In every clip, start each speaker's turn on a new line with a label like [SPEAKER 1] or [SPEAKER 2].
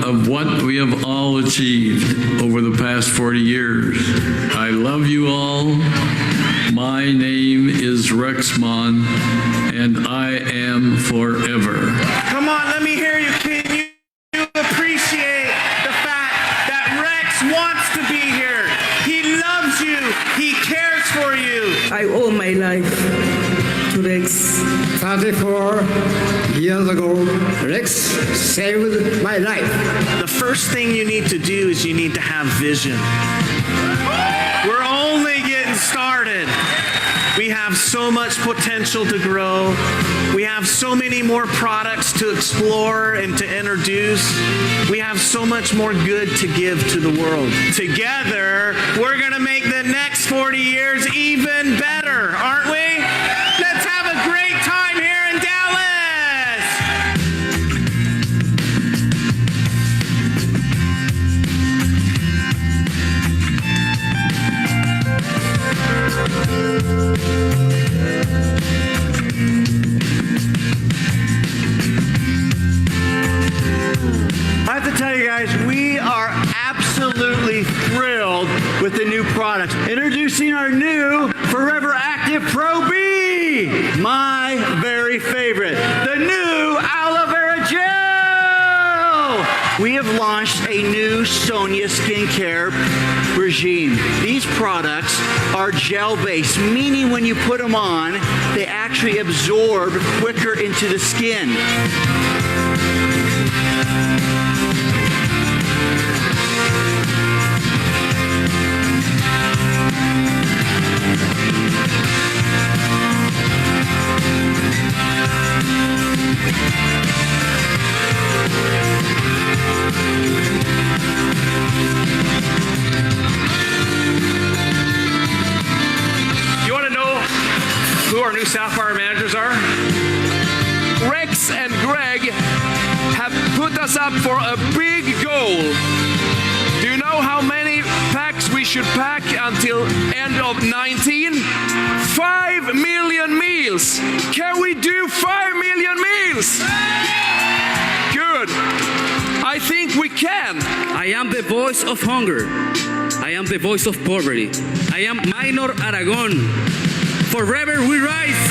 [SPEAKER 1] Of what we have all achieved over the past 40 years. I love you all. My name is Rexmon, and I am forever.
[SPEAKER 2] Come on, let me hear you. Can you appreciate the fact that Rex wants to be here? He loves you. He cares for you.
[SPEAKER 3] I owe my life to Rex.
[SPEAKER 4] 34 years ago, Rex saved my life.
[SPEAKER 2] The first thing you need to do is you need to have vision. We're only getting started. We have so much potential to grow. We have so many more products to explore and to introduce. We have so much more good to give to the world. Together, we're going to make the next 40 years even better, aren't we? Let's have a great time here in Dallas.
[SPEAKER 5] I have to tell you guys, we are absolutely thrilled with the new products. Introducing our new Forever Active Pro B, my very favorite, the new Aloe Vera Gel. We have launched a new Sonia skincare regime. These products are gel-based, meaning when you put them on, they actually absorb quicker into the skin.
[SPEAKER 6] You want to know who our new Sapphire managers are? Rex and Greg have put us up for a big goal. Do you know how many packs we should pack until end of 19? 5 million meals. Can we do 5 million meals? Good. I think we can.
[SPEAKER 7] I am the voice of hunger. I am the voice of poverty. I am Minor Aragon. Forever we rise.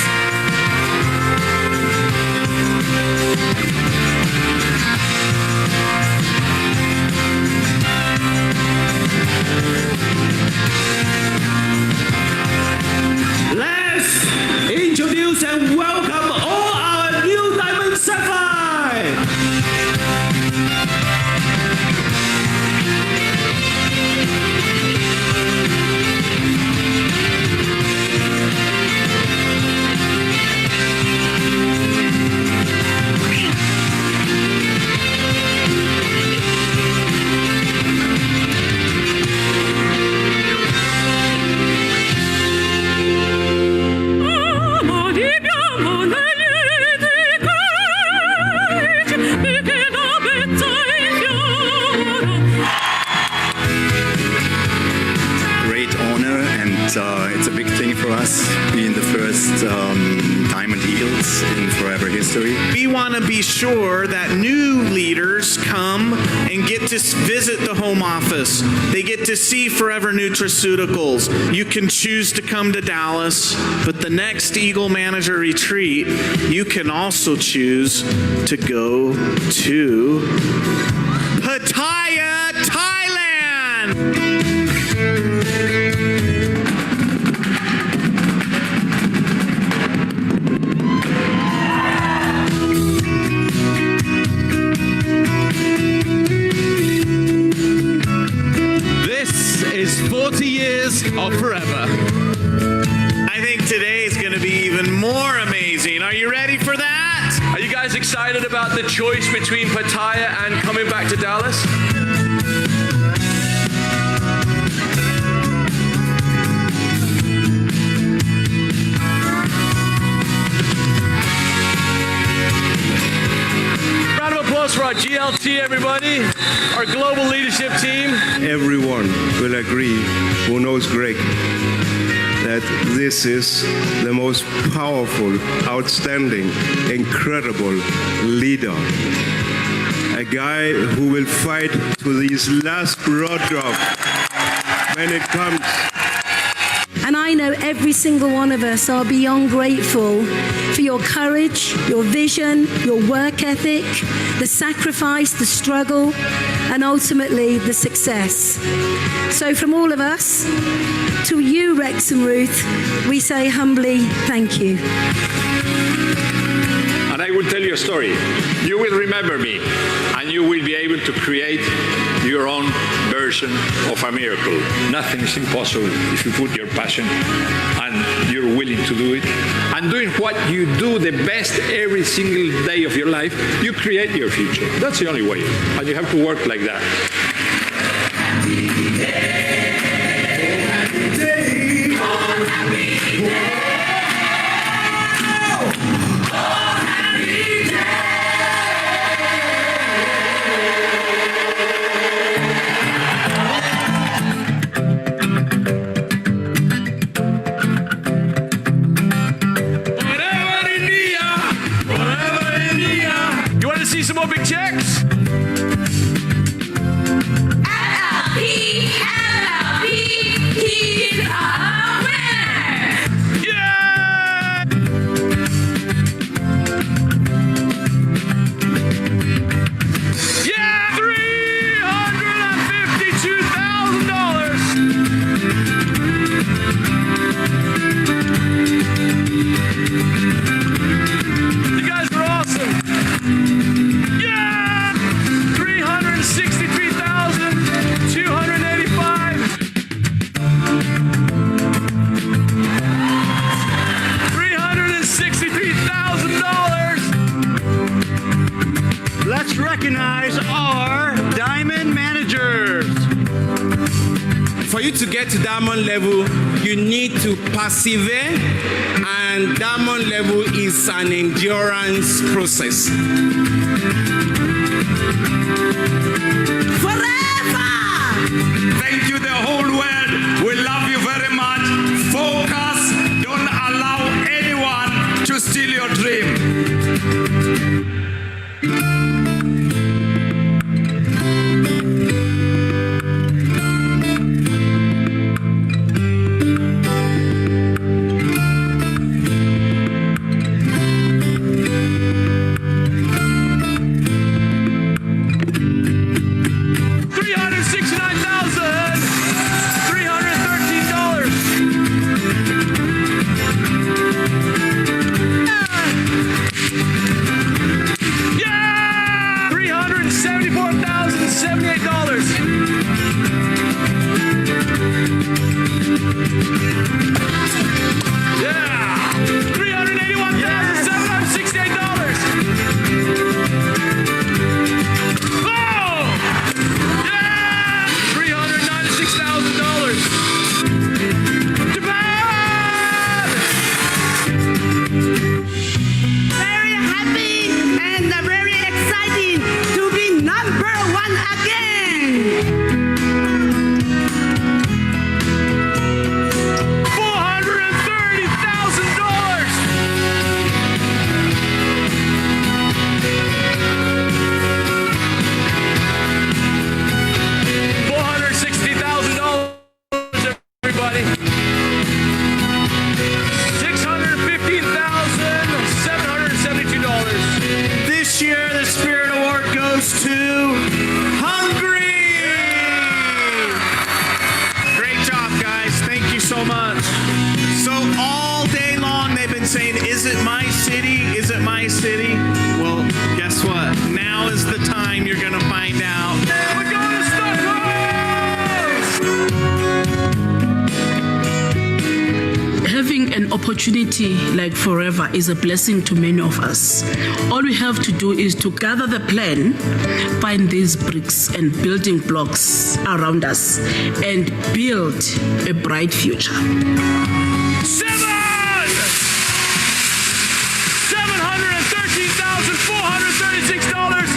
[SPEAKER 5] Let's introduce and welcome all our new Diamond Sapphire.
[SPEAKER 8] It's a big thing for us, being the first Diamond Eagles in Forever history.
[SPEAKER 2] We want to be sure that new leaders come and get to visit the home office. They get to see Forever Nutraceuticals. You can choose to come to Dallas, but the next Eagle Manager Retreat, you can also choose to go to Pattaya, Thailand.
[SPEAKER 6] This is 40 years of Forever.
[SPEAKER 2] I think today is going to be even Are you ready for that?
[SPEAKER 6] Are you guys excited about the choice between Pattaya and coming back to Dallas? Round of applause for our GLT, everybody, our global leadership team.
[SPEAKER 9] Everyone will agree who knows Greg that this is the most powerful, outstanding, incredible leader. A guy who will fight to his last blood drop when it comes.
[SPEAKER 10] And I know every single one of us are beyond grateful for your courage, your vision, your work ethic, the sacrifice, the struggle, and ultimately the success. So from all of us, to you, Rex and Ruth, we say humbly, thank you.
[SPEAKER 11] And I will tell you a story. You will remember me, and you will be able to create your own version of a miracle. Nothing is impossible if you put your passion and you're willing to do it. And doing what you do the best every single day of your life, you create your future. That's the only way. And you have to work like that. Happy day, happy day, oh, happy day.
[SPEAKER 6] See some more big checks?
[SPEAKER 12] LLP, he's a winner!
[SPEAKER 6] Yeah! Yeah! $352,000! You guys are awesome! Yeah! 363,285. $363,000.
[SPEAKER 5] Let's recognize our diamond managers.
[SPEAKER 13] For you to get to diamond level, you need to persevere, and diamond level is an endurance process.
[SPEAKER 12] Forever!
[SPEAKER 14] Thank you, the whole world. We love you very much. Focus. Don't allow anyone to steal your dream.
[SPEAKER 3] opportunity like Forever is a blessing to many of us. All we have to do is to gather the plan, find these bricks and building blocks around us, and build a bright future.
[SPEAKER 6] $713,436.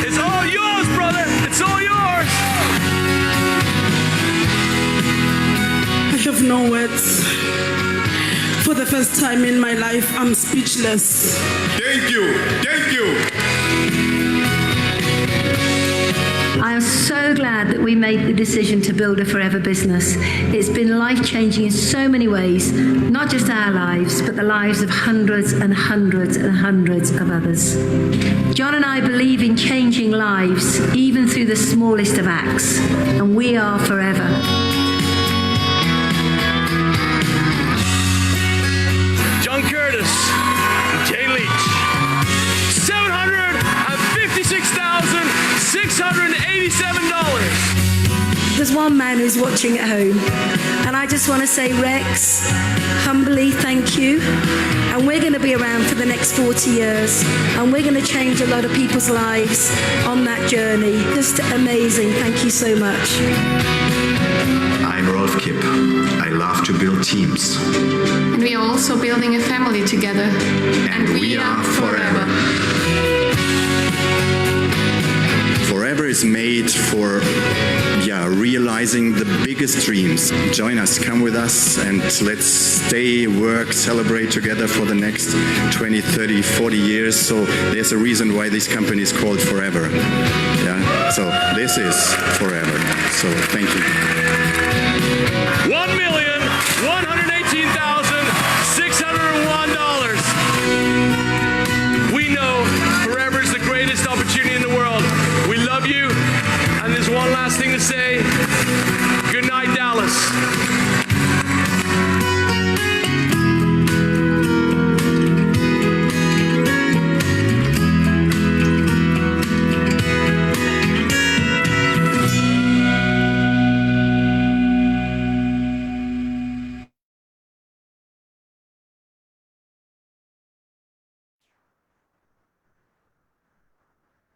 [SPEAKER 6] It's all yours, brother. It's all yours.
[SPEAKER 3] I have no words. For the first time in my life, I'm speechless.
[SPEAKER 14] Thank you. Thank you.
[SPEAKER 10] I am so glad that we made the decision to build a forever business. It's been life-changing in so many ways, not just our lives, but the lives of hundreds and hundreds and hundreds of others. John and I believe in changing lives, even through the smallest of acts, and we are forever.
[SPEAKER 6] John Curtis, Jay Leach. $756,687.
[SPEAKER 10] There's one man who's watching at home, and I just want to say, Rex, humbly thank you. And we're going to be around for the next 40 years, and we're going to change a lot of people's lives on that journey. Just amazing. Thank you so much.
[SPEAKER 8] I'm Rolf Kipp. I love to build teams.
[SPEAKER 12] And we are also building a family together.
[SPEAKER 8] And we are forever. Forever is made for realizing the biggest dreams. Join us, come with us, and let's stay, work, celebrate together for the next 20, 30, 40 years. So there's a reason why this company is called Forever. Yeah. So this is Forever. So thank you.
[SPEAKER 6] $1,118,601. We know Forever is the greatest opportunity in the world. We love you. And there's one last thing to say. Good night, Dallas.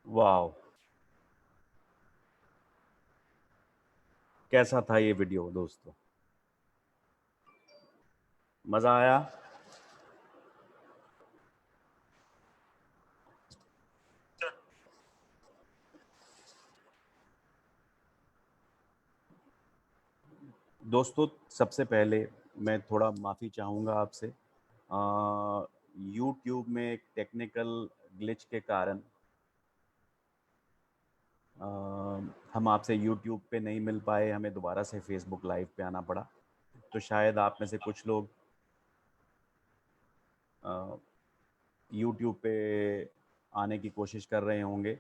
[SPEAKER 15] वाह, कैसा था ये video दोस्तों? मजा आया? दोस्तों, सबसे पहले मैं थोड़ा माफ़ी चाहूँगा आपसे। यूट्यूब में एक टेक्निकल ग्लिच के कारण हम आपसे यूट्यूब पे नहीं मिल पाए, हमें दोबारा से फेसबुक लाइव पे आना पड़ा। तो शायद आप में से कुछ लोग यूट्यूब पे आने की कोशिश कर रहे होंगे।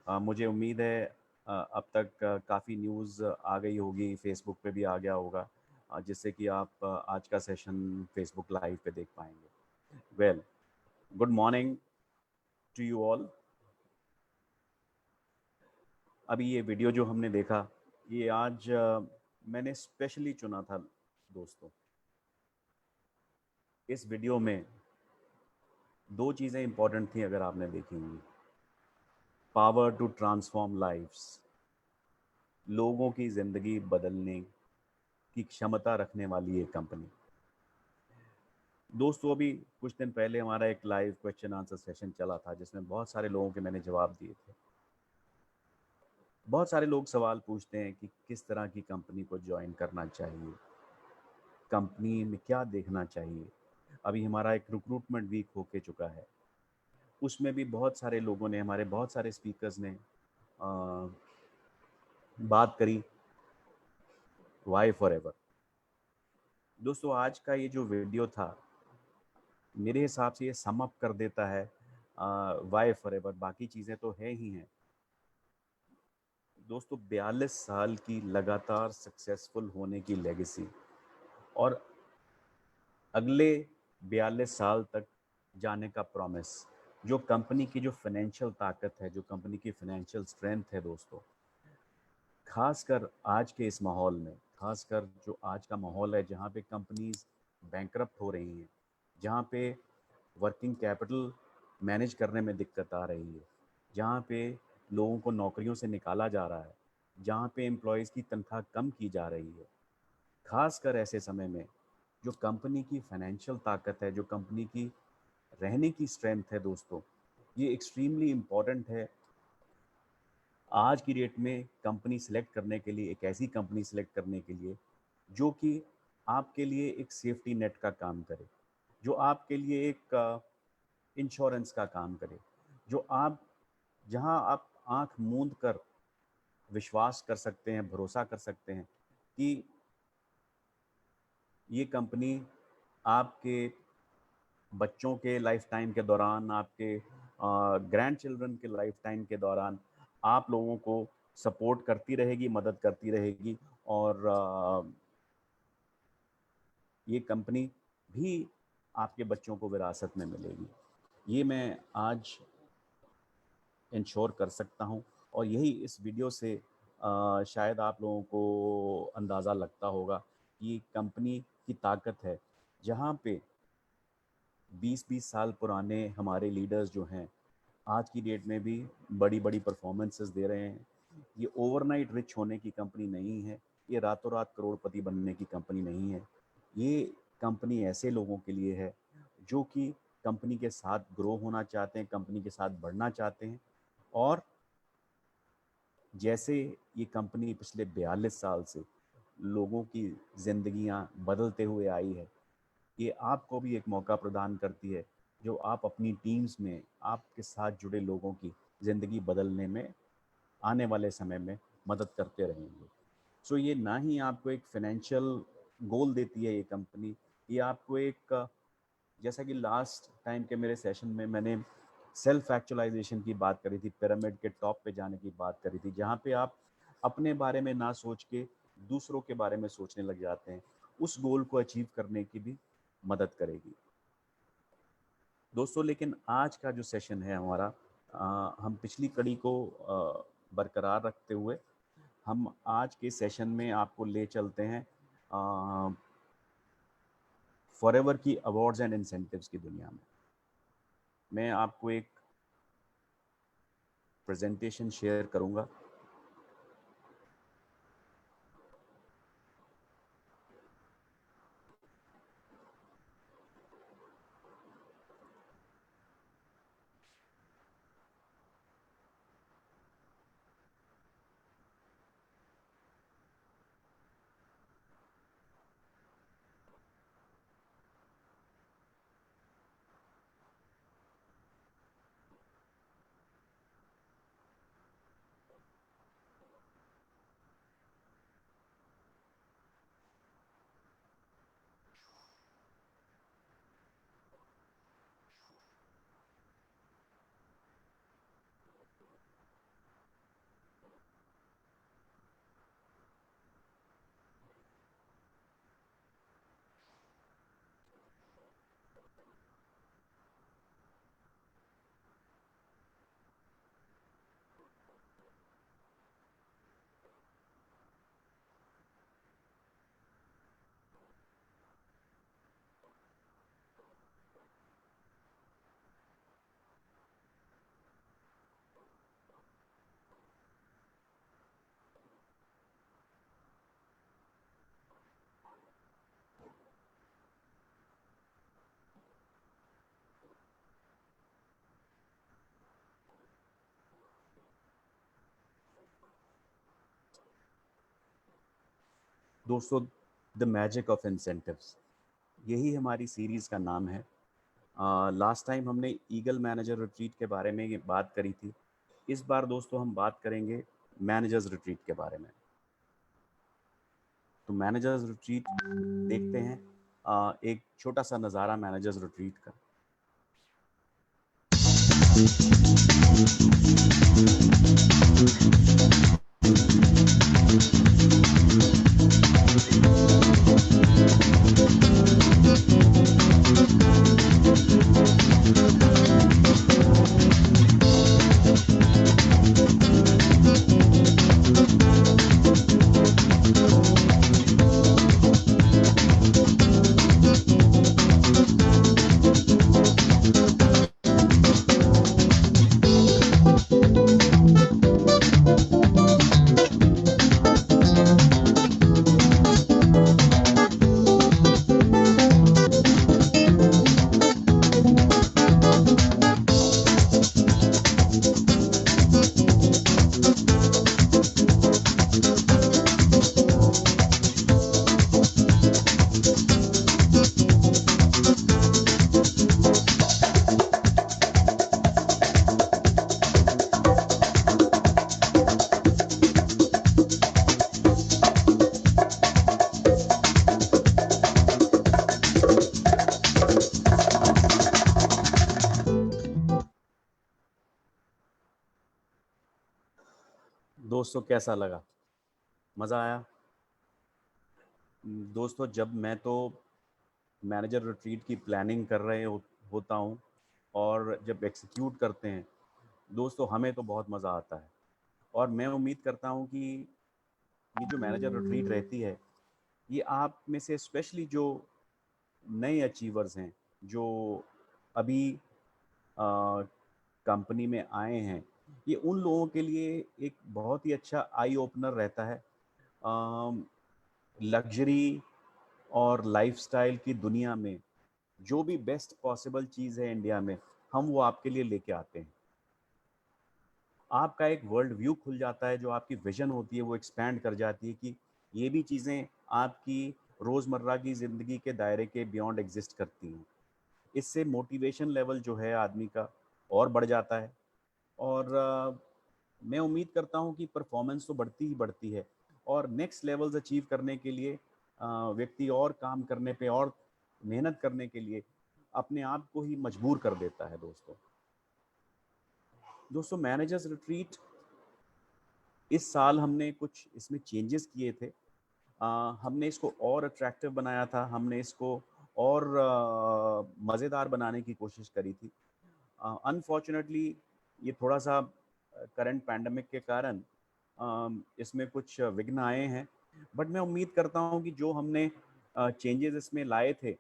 [SPEAKER 15] मुझे उम्मीद है अब तक काफ़ी न्यूज़ आ गई होगी, फेसबुक पे भी आ गया होगा, जिससे कि आप आज का सेशन फेसबुक लाइव पे देख पाएंगे। Well, good morning to you all. अभी ये वीडियो जो हमने देखा, ये आज मैंने स्पेशली चुना था दोस्तों। इस वीडियो में दो चीज़ें इंपॉर्टेंट थी, अगर आपने देखी होंगी। पावर टू ट्रांसफॉर्म लाइव्स, लोगों की ज़िंदगी बदलने की क्षमता रखने वाली एक कंपनी। दोस्तों, अभी कुछ दिन पहले हमारा एक लाइव क्वेश्चन आंसर सेशन चला था, जिसमें बहुत सारे लोगों के मैंने जवाब दिए थे। बहुत सारे लोग सवाल पूछते हैं कि किस तरह की कंपनी को ज्वाइन करना चाहिए, कंपनी में क्या देखना चाहिए। अभी हमारा एक रिक्रूटमेंट वीक होके चुका है, उसमें भी बहुत सारे लोगों ने, हमारे बहुत सारे स्पीकर्स ने बात करी वाई फॉरएवर। दोस्तों, आज का ये जो वीडियो था, मेरे हिसाब से ये सम अप कर देता है वाई फॉरएवर। बाकी चीज़ें तो है ही हैं दोस्तों। 42 साल की लगातार सक्सेसफुल होने की लेगेसी और अगले 42 साल तक जाने का प्रॉमिस, जो कंपनी की जो फाइनेंशियल ताकत है, जो कंपनी की फाइनेंशियल स्ट्रेंथ है दोस्तों, खासकर आज के इस माहौल में, खासकर जो आज का माहौल है जहाँ पे कंपनीज बैंकरप्ट हो रही हैं, जहाँ पे वर्किंग कैपिटल मैनेज करने में दिक्कत आ रही है, जहाँ पे लोगों को नौकरियों से निकाला जा रहा है, जहाँ पे एम्प्लॉयज़ की तनख्वाह कम की जा रही है, खासकर ऐसे समय में जो कंपनी की फाइनेंशियल ताकत है, जो कंपनी की रहने की स्ट्रेंथ है दोस्तों, ये एक्सट्रीमली इम्पॉर्टेंट है। आज की डेट में कंपनी सिलेक्ट करने के लिए, एक ऐसी कंपनी सिलेक्ट करने के लिए जो कि आपके लिए एक सेफ्टी नेट का काम करे, जो आपके लिए एक इंश्योरेंस का काम करे, जहां आप आंख मूंद कर विश्वास कर सकते हैं, भरोसा कर सकते हैं कि ये कंपनी आपके बच्चों के लाइफ टाइम के दौरान, आपके ग्रैंड चिल्ड्रन के लाइफ टाइम के दौरान आप लोगों को सपोर्ट करती रहेगी, मदद करती रहेगी, और ये कंपनी भी आपके बच्चों को विरासत में मिलेगी। ये मैं आज इंश्योर कर सकता हूँ, और यही इस वीडियो से शायद आप लोगों को अंदाज़ा लगता होगा कि कंपनी की ताकत है। जहाँ पे 20-20 साल पुराने हमारे लीडर्स जो हैं, आज की डेट में भी बड़ी बड़ी परफॉर्मेंसेस दे रहे हैं। ये ओवरनाइट रिच होने की कंपनी नहीं है, ये रातों रात करोड़पति बनने की कंपनी नहीं है। ये कंपनी ऐसे लोगों के लिए है जो कि कंपनी के साथ ग्रो होना चाहते हैं, कंपनी के साथ बढ़ना चाहते हैं, और जैसे ये कंपनी पिछले 42 साल से लोगों की ज़िंदगियां बदलते हुए आई है, ये आपको भी एक मौका प्रदान करती है जो आप अपनी टीम्स में आपके साथ जुड़े लोगों की ज़िंदगी बदलने में आने वाले समय में मदद करते रहेंगे। सो ये ना ही आपको एक फाइनेंशियल गोल देती है ये कंपनी, ये आपको एक, जैसा कि लास्ट टाइम के मेरे सेशन में मैंने सेल्फ एक्चुअलाइजेशन की बात करी थी, पिरामिड के टॉप पे जाने की बात करी थी, जहाँ पे आप अपने बारे में ना सोच के दूसरों के बारे में सोचने लग जाते हैं, उस गोल को अचीव करने की भी मदद करेगी दोस्तों। लेकिन आज का जो सेशन है हमारा, हम पिछली कड़ी को बरकरार रखते हुए हम आज के सेशन में आपको ले चलते हैं फॉरएवर की अवार्ड्स एंड इंसेंटिव्स की दुनिया में। मैं आपको एक प्रेजेंटेशन शेयर करूंगा। दोस्तों, द मैजिक ऑफ इंसेंटिव्स, यही हमारी सीरीज़ का नाम है। लास्ट टाइम हमने ईगल मैनेजर रिट्रीट के बारे में बात करी थी। इस बार दोस्तों हम बात करेंगे मैनेजर्स रिट्रीट के बारे में। तो मैनेजर्स रिट्रीट देखते हैं, एक छोटा सा नज़ारा मैनेजर्स रिट्रीट का। दोस्तों कैसा लगा? मज़ा आया? दोस्तों जब मैं तो मैनेजर रिट्रीट की प्लानिंग कर रहे होता हूँ और जब एग्जीक्यूट करते हैं दोस्तों, हमें तो बहुत मज़ा आता है। और मैं उम्मीद करता हूँ कि ये जो मैनेजर रिट्रीट रहती है, ये आप में से स्पेशली जो नए अचीवर्स हैं, जो अभी कंपनी में आए हैं, ये उन लोगों के लिए एक बहुत ही अच्छा आई ओपनर रहता है। लग्जरी और लाइफस्टाइल की दुनिया में जो भी बेस्ट पॉसिबल चीज़ है इंडिया में, हम वो आपके लिए लेके आते हैं। आपका एक वर्ल्ड व्यू खुल जाता है, जो आपकी विजन होती है वो एक्सपैंड कर जाती है कि ये भी चीज़ें आपकी रोज़मर्रा की ज़िंदगी के दायरे के बियॉन्ड एग्जिस्ट करती हैं। इससे मोटिवेशन लेवल जो है आदमी का और बढ़ जाता है और मैं उम्मीद करता हूँ कि परफॉर्मेंस तो बढ़ती ही बढ़ती है और नेक्स्ट लेवल्स अचीव करने के लिए व्यक्ति और काम करने पे और मेहनत करने के लिए अपने आप को ही मजबूर कर देता है। दोस्तों मैनेजर्स रिट्रीट इस साल हमने कुछ इसमें चेंजेस किए थे। हमने इसको और अट्रैक्टिव बनाया था, हमने इसको और मज़ेदार बनाने की कोशिश करी थी। अनफॉर्चुनेटली ये थोड़ा सा करंट पैंडमिक के कारण इसमें कुछ विघ्न आए हैं, बट मैं उम्मीद करता हूँ कि जो हमने चेंजेस इसमें लाए थे,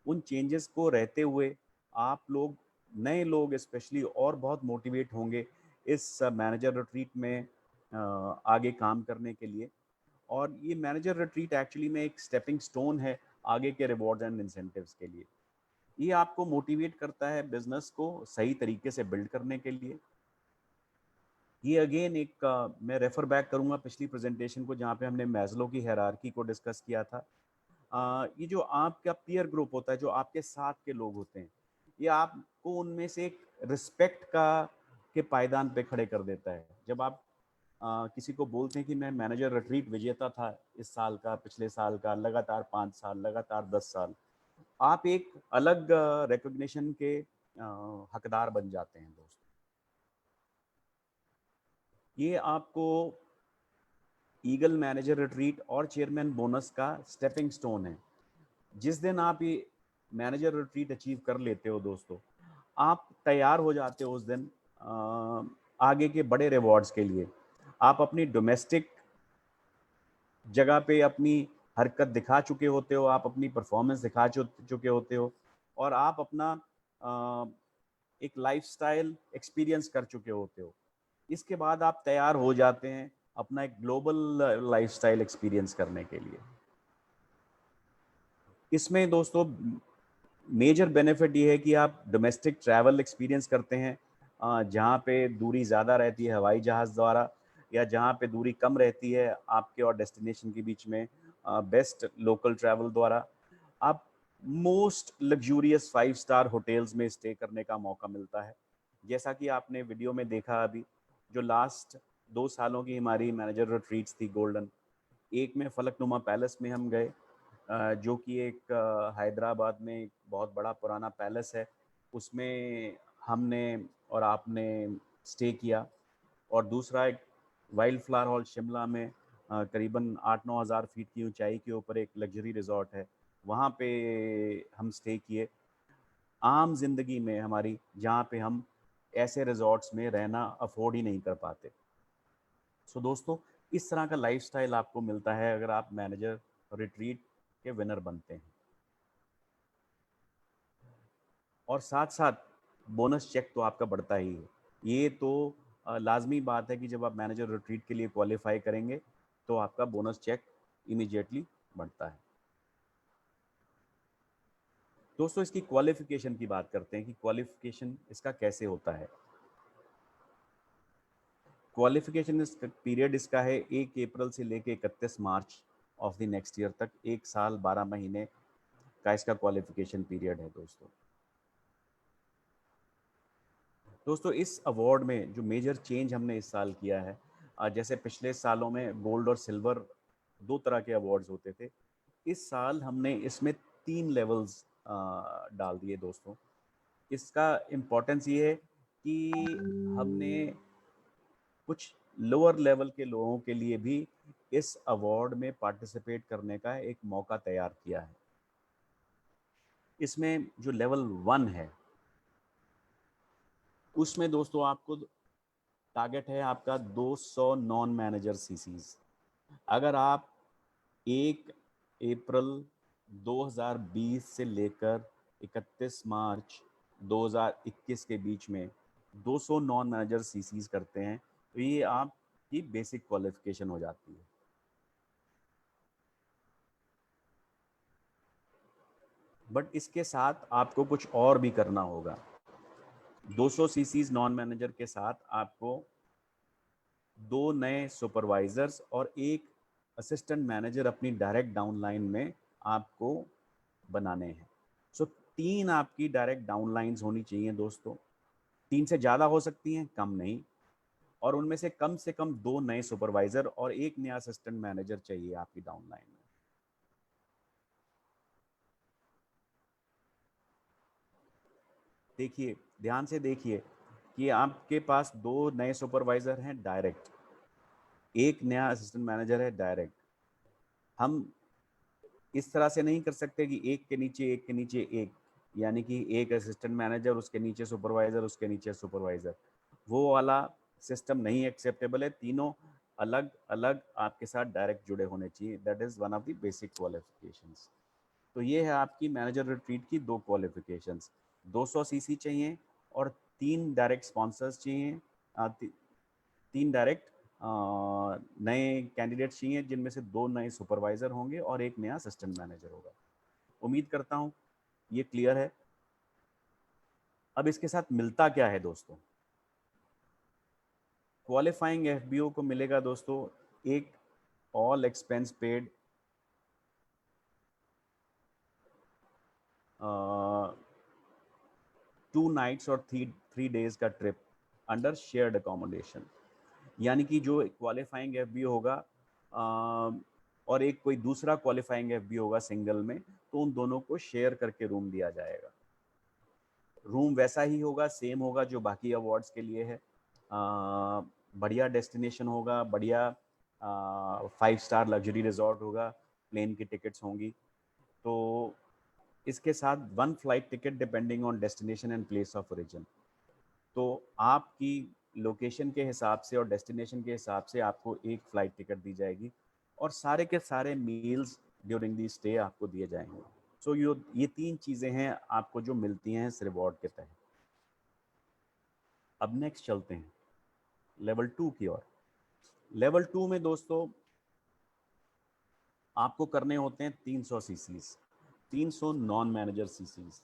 [SPEAKER 15] उन चेंजेस को रहते हुए आप लोग, नए लोग स्पेशली, और बहुत मोटिवेट होंगे इस मैनेजर रिट्रीट में आगे काम करने के लिए। और ये मैनेजर रिट्रीट एक्चुअली में एक स्टेपिंग स्टोन है आगे के रिवॉर्ड्स एंड इंसेंटिव्स के लिए। ये आपको मोटिवेट करता है बिजनेस को सही तरीके से बिल्ड करने के लिए। ये अगेन एक मैं रेफर बैक करूंगा पिछली प्रेजेंटेशन को जहाँ पे हमने मैस्लो की हायरार्की को डिस्कस किया था। ये जो आपका पीयर ग्रुप होता है, जो आपके साथ के लोग होते हैं, ये आपको उनमें से एक रिस्पेक्ट के पायदान पे खड़े कर देता है। जब आप किसी को बोलते हैं कि मैं मैनेजर रिट्रीट विजेता था इस साल का, पिछले साल का, लगातार 5 साल, लगातार 10 साल, आप एक अलग रिकॉग्निशन के हकदार बन जाते हैं। दोस्तों ये आपको ईगल मैनेजर रिट्रीट और चेयरमैन बोनस का स्टेपिंग स्टोन है। जिस दिन आप ये मैनेजर रिट्रीट अचीव कर लेते हो दोस्तों, आप तैयार हो जाते हो उस दिन आगे के बड़े रिवॉर्ड्स के लिए। आप अपनी डोमेस्टिक जगह पे अपनी हरकत दिखा चुके होते हो, आप अपनी परफॉर्मेंस दिखा चुके होते हो और आप अपना एक लाइफस्टाइल एक्सपीरियंस कर चुके होते हो। इसके बाद आप तैयार हो जाते हैं अपना एक ग्लोबल लाइफस्टाइल एक्सपीरियंस करने के लिए। इसमें दोस्तों मेजर बेनिफिट ये है कि आप डोमेस्टिक ट्रैवल एक्सपीरियंस करते हैं जहाँ पे दूरी ज़्यादा रहती है हवाई जहाज़ द्वारा, या जहाँ पे दूरी कम रहती है आपके और डेस्टिनेशन के बीच में बेस्ट लोकल ट्रैवल द्वारा। आप मोस्ट लग्जूरियस 5 स्टार होटल्स में स्टे करने का मौका मिलता है। जैसा कि आपने वीडियो में देखा अभी, जो लास्ट 2 सालों की हमारी मैनेजर रिट्रीट्स थी गोल्डन, एक में फलकनुमा पैलेस में हम गए जो कि एक हैदराबाद में एक बहुत बड़ा पुराना पैलेस है, उसमें हमने और आपने स्टे किया। और दूसरा एक वाइल्ड फ्लावर हॉल शिमला में करीबन 8-9 हज़ार फीट की ऊंचाई के ऊपर एक लग्जरी रिजॉर्ट है, वहाँ पे हम स्टे किए। आम जिंदगी में हमारी, जहाँ पे हम ऐसे रिजॉर्ट्स में रहना अफोर्ड ही नहीं कर पाते। सो दोस्तों इस तरह का लाइफस्टाइल आपको मिलता है अगर आप मैनेजर रिट्रीट के विनर बनते हैं। और साथ साथ बोनस चेक तो आपका बढ़ता ही है। ये तो लाजमी बात है कि जब आप मैनेजर रिट्रीट के लिए क्वालिफाई करेंगे तो आपका बोनस चेक इमीडिएटली बढ़ता है। दोस्तों इसकी क्वालिफिकेशन की बात करते हैं कि क्वालिफिकेशन इसका कैसे होता है। क्वालिफिकेशन पीरियड इसका है 1 अप्रैल से लेके 31 मार्च ऑफ द नेक्स्ट ईयर तक, 1 साल 12 महीने का इसका क्वालिफिकेशन पीरियड है। दोस्तों इस अवार्ड में जो मेजर चेंज हमने इस साल किया है, जैसे पिछले सालों में गोल्ड और सिल्वर 2 तरह के अवार्ड्स होते थे, इस साल हमने इसमें 3 लेवल्स डाल दिए। दोस्तों इसका इम्पोर्टेंस ये है कि हमने कुछ लोअर लेवल के लोगों के लिए भी इस अवार्ड में पार्टिसिपेट करने का एक मौका तैयार किया है। इसमें जो लेवल 1 है उसमें दोस्तों आपको टारगेट है आपका 200 नॉन मैनेजर सीसीज। अगर आप 1 अप्रैल 2020 से लेकर 31 मार्च 2021 के बीच में 200 नॉन मैनेजर सीसीज करते हैं तो ये आपकी बेसिक क्वालिफिकेशन हो जाती है। बट इसके साथ आपको कुछ और भी करना होगा। 200 सीसीज नॉन मैनेजर के साथ आपको 2 नए सुपरवाइजर्स और 1 असिस्टेंट मैनेजर अपनी डायरेक्ट डाउनलाइन में आपको बनाने हैं। सो 3 आपकी डायरेक्ट डाउनलाइंस होनी चाहिए दोस्तों। 3 से ज़्यादा हो सकती हैं, कम नहीं। और उनमें से कम 2 नए सुपरवाइजर और 1 नया असिस्टेंट मैनेजर चाहिए आपकी डाउनलाइन में। देखिए, ध्यान से देखिए कि आपके पास 2 नए सुपरवाइजर हैं डायरेक्ट, 1 नया असिस्टेंट मैनेजर है डायरेक्ट। हम इस तरह से नहीं कर सकते कि एक के नीचे एक, यानी कि एक असिस्टेंट मैनेजर, उसके नीचे सुपरवाइजर, उसके नीचे सुपरवाइजर। वो वाला सिस्टम नहीं एक्सेप्टेबल है। तीनों अलग अलग आपके साथ डायरेक्ट जुड़े होने चाहिए। That is one of the basic qualifications. तो ये है आपकी मैनेजर रिट्रीट की 2 क्वालिफिकेशंस। 200 सीसी चाहिए और 3 डायरेक्ट स्पॉन्सर्स चाहिए, 3 डायरेक्ट नए कैंडिडेट्स चाहिए, जिनमें से 2 नए सुपरवाइजर होंगे और 1 नया असिस्टेंट मैनेजर होगा। उम्मीद करता हूँ ये क्लियर है। अब इसके साथ मिलता क्या है दोस्तों? क्वालिफाइंग एफबीओ को मिलेगा दोस्तों एक ऑल एक्सपेंस पेड 2 नाइट्स और 3 डेज का ट्रिप अंडर शेयर्ड अकोमोडेशन। यानी कि जो क्वालिफाइंग एफबीओ होगा और एक कोई दूसरा क्वालिफाइंग एफबीओ होगा सिंगल में, तो उन दोनों को शेयर करके रूम दिया जाएगा। रूम वैसा ही होगा, सेम होगा जो बाकी अवार्ड्स के लिए है। बढ़िया डेस्टिनेशन होगा, बढ़िया 5 स्टार लग्जरी रिजॉर्ट होगा, प्लेन की टिकट्स होंगी। तो इसके साथ 1 flight ticket depending on destination and place of origin. तो आपकी लोकेशन के हिसाब से और डेस्टिनेशन के हिसाब से आपको 1 फ्लाइट टिकट दी जाएगी और सारे के सारे मील्स ड्यूरिंग दी स्टे आपको दिए जाएंगे। सो ये 3 चीज़ें हैं आपको जो मिलती हैं इस रिवॉर्ड के तहत। अब नेक्स्ट चलते हैं लेवल 2 की ओर। लेवल 2 में दोस्तों आपको करने होते हैं 300 chassis, 300 non manager chassis.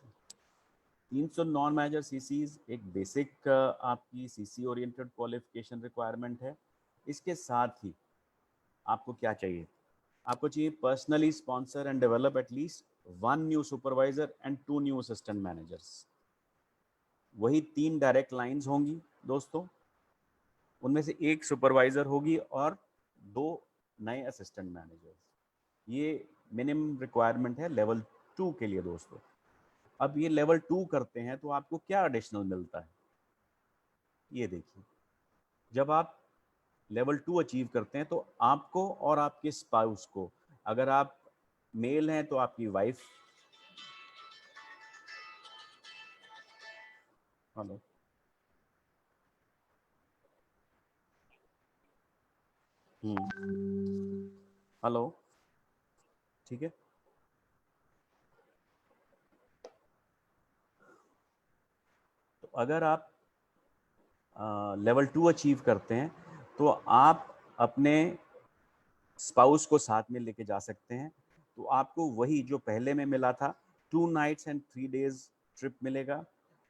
[SPEAKER 15] 300 non manager chassis एक बेसिक आपकी सीसी ओरिएंटेड क्वालिफिकेशन रिक्वायरमेंट है। इसके साथ ही आपको क्या चाहिए? आपको चाहिए personally sponsor and develop at least 1 new supervisor and 2 new assistant managers. वही 3 डायरेक्ट लाइंस होंगी दोस्तों, उनमें से 1 सुपरवाइजर होगी और 2 नए असिस्टेंट मैनेजर्स। ये मिनिमम रिक्वायरमेंट है लेवल 2 के लिए दोस्तों। अब ये लेवल 2 करते हैं तो आपको क्या एडिशनल मिलता है? ये देखिए, जब आप लेवल 2 अचीव करते हैं तो आपको और आपके स्पाउस को, अगर आप मेल हैं तो आपकी वाइफ, हेलो, हेलो, ठीक है। तो अगर आप लेवल 2 अचीव करते हैं तो आप अपने स्पाउस को साथ में लेके जा सकते हैं। तो आपको वही जो पहले में मिला था 2 नाइट्स एंड 3 डेज ट्रिप मिलेगा,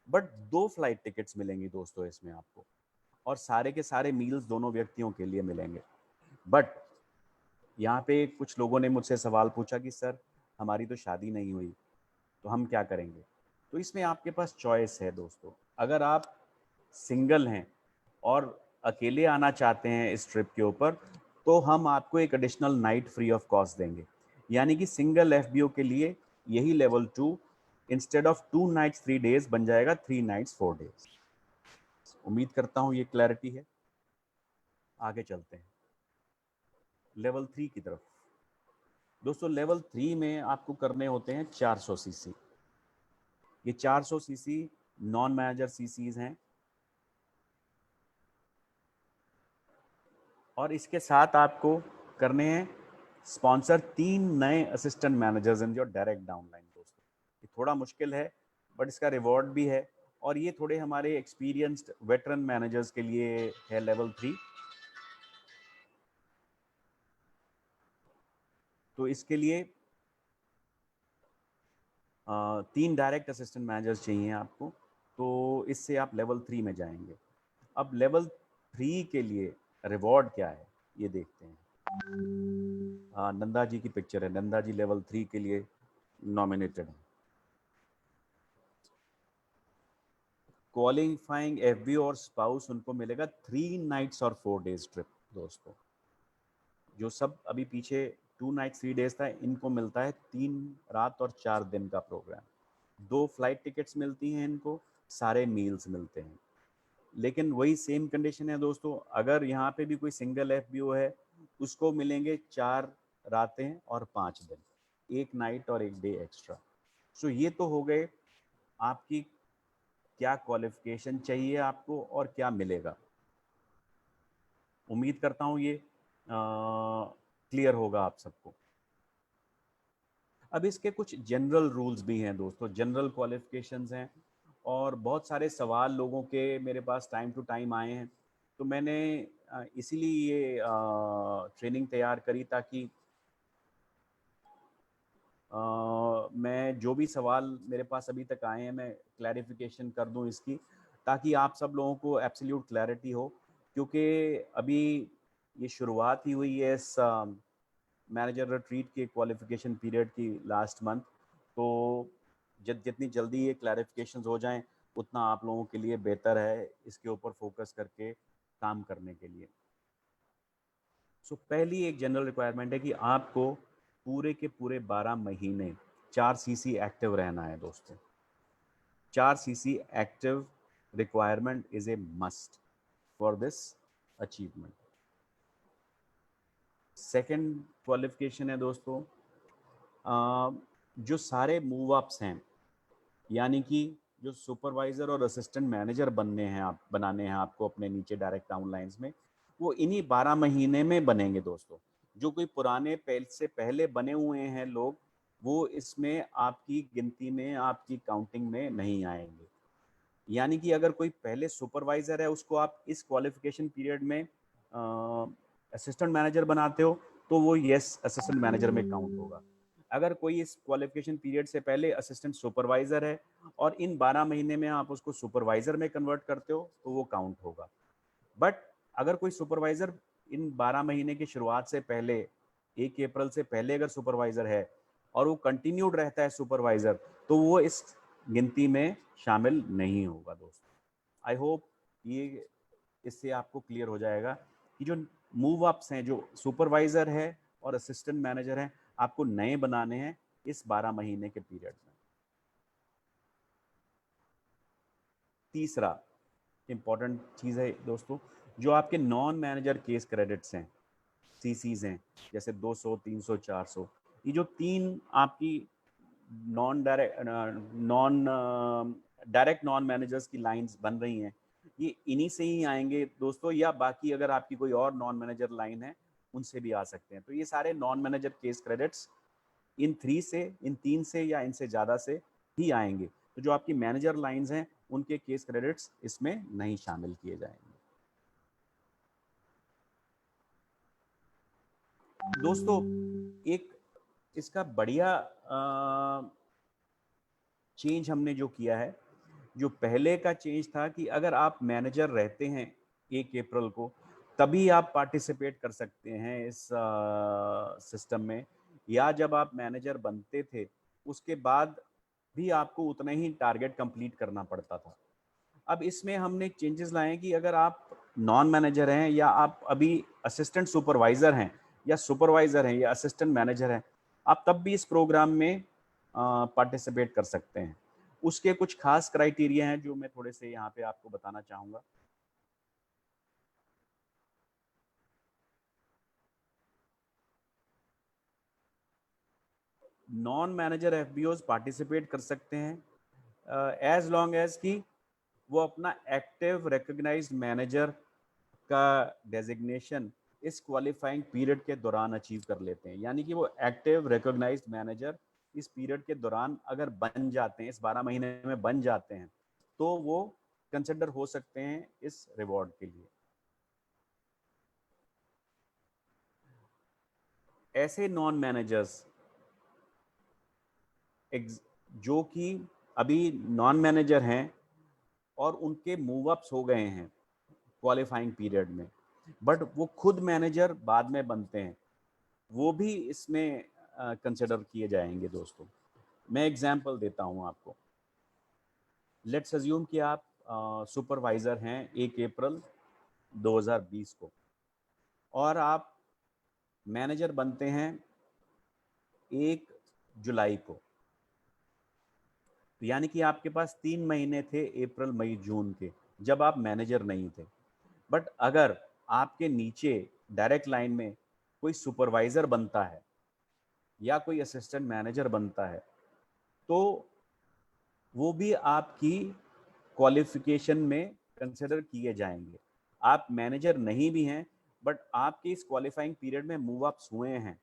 [SPEAKER 15] बट 2 फ्लाइट टिकट्स मिलेंगी दोस्तों इसमें आपको, और सारे के सारे मील्स दोनों व्यक्तियों के लिए मिलेंगे। बट यहाँ पे कुछ लोगों ने मुझसे सवाल पूछा कि सर हमारी तो शादी नहीं हुई तो हम क्या करेंगे? तो इसमें आपके पास चॉइस है दोस्तों। अगर आप सिंगल हैं और अकेले आना चाहते हैं इस ट्रिप के ऊपर, तो हम आपको एक additional night free of cost देंगे। यानी कि सिंगल एफबीओ के लिए यही level 2 instead of 2 nights 3 days बन जाएगा 3 नाइट्स 4 डेज। उम्मीद करता हूँ ये क्लैरिटी है। आगे चलते हैं लेवल 3 की तरफ। दोस्तों लेवल 3 में आपको करने होते हैं 400 सीसी। ये 400 सीसी नॉन मैनेजर सीसीज हैं और इसके साथ आपको करने हैं स्पॉन्सर 3 नए assistant managers in your direct downline. दोस्तों ये थोड़ा मुश्किल है बट इसका रिवॉर्ड भी है और ये थोड़े हमारे एक्सपीरियंस्ड वेटरन मैनेजर्स के लिए है लेवल 3। तो इसके लिए 3 डायरेक्ट असिस्टेंट मैनेजर्स चाहिए आपको, तो इससे आप लेवल 3 में जाएंगे। अब लेवल 3 के लिए रिवॉर्ड क्या है ये देखते हैं। नंदा जी की पिक्चर है, नंदा जी लेवल 3 के लिए नॉमिनेटेड है। क्वालिफाइंग एफबी और स्पाउस उनको मिलेगा 3 नाइट्स और 4 डेज ट्रिप। दोस्तों जो सब अभी पीछे 2 नाइट 3 डेज था, इनको मिलता है 3 रात और 4 दिन का प्रोग्राम। 2 फ्लाइट टिकट्स मिलती हैं इनको, सारे मील्स मिलते हैं। लेकिन वही सेम कंडीशन है दोस्तों, अगर यहाँ पे भी कोई सिंगल एफबीओ है उसको मिलेंगे 4 रातें और 5 दिन, 1 नाइट और 1 डे एक्स्ट्रा। सो ये तो हो गए आपकी क्या क्वालिफिकेशन चाहिए आपको और क्या मिलेगा। उम्मीद करता हूँ ये क्लियर होगा आप सबको। अब इसके कुछ जनरल रूल्स भी हैं दोस्तों, जनरल क्वालिफिकेशंस हैं और बहुत सारे सवाल लोगों के मेरे पास टाइम टू टाइम आए हैं, तो मैंने इसीलिए ये ट्रेनिंग तैयार करी ताकि मैं जो भी सवाल मेरे पास अभी तक आए हैं मैं क्लैरिफिकेशन कर दूं इसकी, ताकि आप सब लोगों को एब्सोल्यूट क्लैरिटी हो। क्योंकि अभी ये शुरुआत ही हुई है इस मैनेजर रिट्रीट के क्वालिफिकेशन पीरियड की लास्ट मंथ, तो जितनी जल्दी ये क्लैरिफिकेशंस हो जाएं उतना आप लोगों के लिए बेहतर है इसके ऊपर फोकस करके काम करने के लिए। सो पहली एक जनरल रिक्वायरमेंट है कि आपको पूरे के पूरे 12 महीने 4 सीसी एक्टिव रहना है दोस्तों। 4 CC active requirement is a must for this achievement. Second qualification है दोस्तों, जो सारे मूव अप्स हैं, यानी कि जो सुपरवाइज़र और असिस्टेंट मैनेजर बनाने हैं आपको अपने नीचे डायरेक्ट डाउनलाइंस में, वो इन्हीं 12 महीने में बनेंगे दोस्तों। जो कोई पुराने से पहले बने हुए हैं लोग, वो इसमें आपकी गिनती में, आपकी काउंटिंग में नहीं आएंगे। यानी कि अगर कोई पहले सुपरवाइज़र है उसको आप इस क्वालिफिकेशन पीरियड में असिस्टेंट मैनेजर बनाते हो तो वो यस असिस्टेंट मैनेजर में काउंट होगा। अगर कोई इस क्वालिफिकेशन पीरियड से पहले असिस्टेंट सुपरवाइज़र है और इन 12 महीने में आप उसको सुपरवाइज़र में कन्वर्ट करते हो तो वो काउंट होगा। बट अगर कोई सुपरवाइज़र इन 12 महीने की शुरुआत से पहले 1 अप्रैल से पहले अगर सुपरवाइज़र है और वो कंटिन्यूड रहता है सुपरवाइज़र, तो वो इस गिनती में शामिल नहीं होगा दोस्तों। आई होप ये इससे आपको क्लियर हो जाएगा कि जो मूव अप्स हैं, जो सुपरवाइज़र है और असिस्टेंट मैनेजर हैं, आपको नए बनाने हैं इस 12 महीने के पीरियड में। तीसरा इम्पॉर्टेंट चीज़ है दोस्तों, जो आपके नॉन मैनेजर केस क्रेडिट्स हैं, सीसीज हैं, जैसे 200, 300, 400, ये जो 3 आपकी डायरेक्ट नॉन मैनेजर्स की लाइंस बन रही हैं, ये इन्हीं से ही आएंगे दोस्तों, या बाकी अगर आपकी कोई और नॉन मैनेजर लाइन है उनसे भी आ सकते हैं। तो ये सारे non manager case credits in 3 से या इनसे ज़्यादा से ही आएंगे। तो जो आपकी मैनेजर लाइंस हैं उनके केस क्रेडिट्स इसमें नहीं शामिल किए जाएंगे। दोस्तों एक इसका बढ़िया चेंज हमने जो किया है, जो पहले का चेंज था कि अगर आप मैनेजर रहते हैं 1 अप्रैल को, तभी आप पार्टिसिपेट कर सकते हैं इस सिस्टम में, या जब आप मैनेजर बनते थे उसके बाद भी आपको उतना ही टारगेट कंप्लीट करना पड़ता था। अब इसमें हमने चेंजेस लाए हैं कि अगर आप नॉन मैनेजर हैं या आप अभी असिस्टेंट सुपरवाइज़र हैं या सुपरवाइज़र हैं या असिस्टेंट मैनेजर हैं, आप तब भी इस प्रोग्राम में पार्टिसिपेट कर सकते हैं। उसके कुछ खास क्राइटेरिया हैं जो मैं थोड़े से यहाँ पे आपको बताना चाहूँगा। नॉन मैनेजर एफबीओज पार्टिसिपेट कर सकते हैं एज लॉन्ग एज कि वो अपना एक्टिव रिकॉग्नाइज्ड मैनेजर का डेजिग्नेशन इस क्वालिफाइंग पीरियड के दौरान अचीव कर लेते हैं। यानी कि वो एक्टिव रिकॉग्नाइज्ड मैनेजर इस पीरियड के दौरान अगर बन जाते हैं, इस 12 महीने में बन जाते हैं, तो वो कंसिडर हो सकते हैं इस रिवॉर्ड के लिए। ऐसे नॉन मैनेजर्स जो कि अभी नॉन मैनेजर हैं और उनके मूव अप्स हो गए हैं क्वालिफाइंग पीरियड में, बट वो खुद मैनेजर बाद में बनते हैं, वो भी इसमें कंसिडर किए जाएंगे। दोस्तों मैं एग्जांपल देता हूं आपको। लेट्स अज्यूम कि आप सुपरवाइजर हैं 1 अप्रैल 2020 को और आप मैनेजर बनते हैं 1 जुलाई को। तो यानी कि आपके पास 3 महीने थे, अप्रैल मई जून के, जब आप मैनेजर नहीं थे। बट अगर आपके नीचे डायरेक्ट लाइन में कोई सुपरवाइजर बनता है या कोई असिस्टेंट मैनेजर बनता है, तो वो भी आपकी क्वालिफिकेशन में कंसिडर किए जाएंगे। आप मैनेजर नहीं भी हैं बट आपके इस क्वालिफाइंग पीरियड में मूव अप्स हुए हैं,